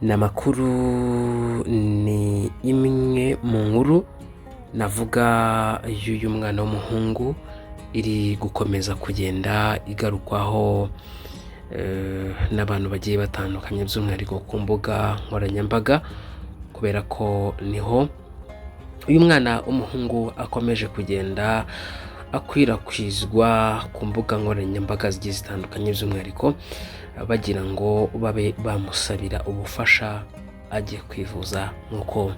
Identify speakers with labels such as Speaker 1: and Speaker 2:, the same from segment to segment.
Speaker 1: Namakuru ni imwe mu nkuru navuga y'uyu mwana w'umuhungu iri gukomeza kugenda igarukwaho n'abantu bagiye batandukanye by'umwihariko ku mbuga nkoranyambaga, kubera ko niho uyu mwana w'umuhungu akomeje kugenda akwirakwizwa ku mbuga nkoranyambaga zigiye zitandukanye, by'umwihariko bagira ngo babe bamusabira ubufasha ajye kwivuza. nk'uko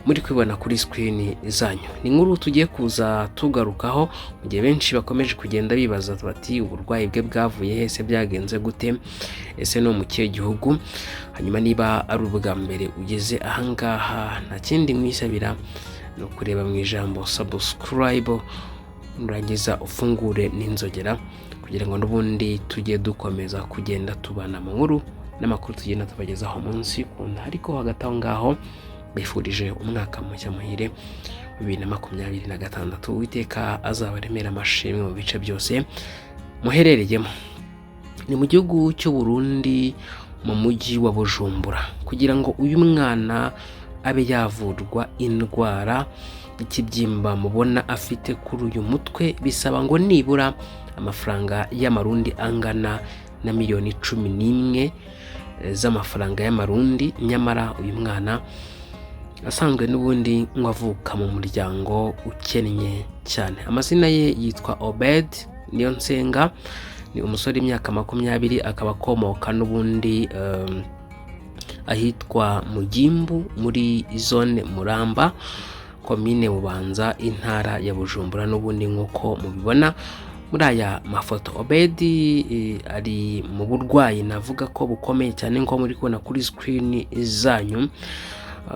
Speaker 1: muri kwibona kuri screen zanyu, ni inkuru tugiye kuza tugarukaho mu gihe benshi bakomeje kugenda bibaza bati uburwayi bwe bwavuye he, ese byagenze gute, ese no mu kihe gihugu. Hanyuma niba ari ubwa mbere ugeze ahangaha, nta kindi mwisabira no kureba mu ijambo subscribe, nurangiza ufungure n'inzogera kugira ngo n'ubundi tujye dukomeza kugenda tubana mu nkuru n'amakuru tugenda tubagezaho munsi kundi. Ariko hagati aho ngaho bifurije umwaka mushya muhire 2026. Uwiteka azabaremera amashimwe mu bice byose muherereyemo. Ni mu gihugu cy'u Burundi mu mujyi wa Bujumbura, kugira ngo uyu mwana abe yavurwa indwara ikibyimba mubona afite kuri uyu mutwe, bisaba ngo nibura amafaranga y'amarundi angana na miliyoni 11 z'amafaranga y'amarundi. Nyamara uyu mwana asanzwe n'ubundi nk'avuka mu muryango ukennye cyane. Amazina ye yitwa Obed Niyonsenga, ni umusore imyaka 20, akaba akomoka n'ubundi ahitwa Mugimbu muri zone Muramba, komine Bubanza, intara ya Bujumbura n'ubundi nk'uko mubibona muri aya mafoto. Obed ari mu burwayi navuga ko bukomeye cyane nko muri kubona kuri screen zanyu,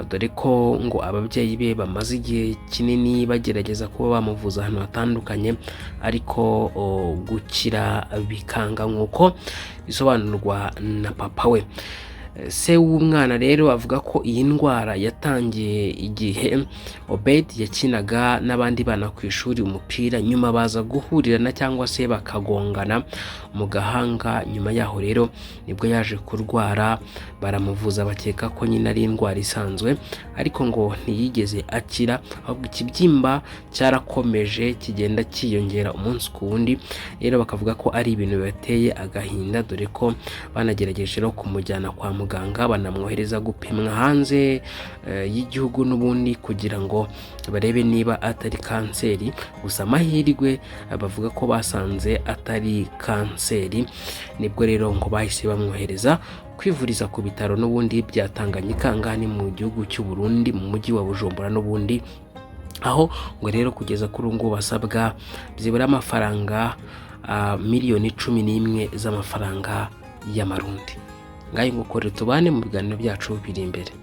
Speaker 1: dore ko ngo ababyeyi be bamaze igihe kinini bagerageza kuba bamuvuza ahantu hatandukanye, ariko gukira bikanga nk'uko bisobanurwa na papa we. Se w'umwana rero avuga ko iyi ndwara yatangiye igihe Obed yakinaga n'abandi bana ku ishuri umupira, nyuma baza guhurirana cyangwa se bakagongana mu gahanga. Nyuma yaho rero nibwo yaje kurwara, baramuvuza bakeka ko nyine ari indwara isanzwe, ariko ngo ntiyigeze akira, ahubwo ikibyimba cyarakomeje kigenda cyiyongera umunsi ku wundi. Rero bakavuga ko ari ibintu bibateye agahinda, dore ko banagerageje no kumujyana kwa muganga, banamwohereza gupimwa hanze y'igihugu n'ubundi kugira ngo barebe niba atari kanseri. Gusa amahirwe bavuga ko basanze atari kanseri, nibwo rero ngo bahise bamwohereza kwivuriza ku bitaro n'ubundi bya Tanganyika ngani mu gihugu cy'u Burundi mu mujyi wa Bujumbura n'ubundi, aho ngo rero kugeza kuri ngo basabwa byibura amafaranga miliyoni 11 z'amafaranga y'amarundi. Ngayo nguko rero tubane mu biganiro byacu biri imbere.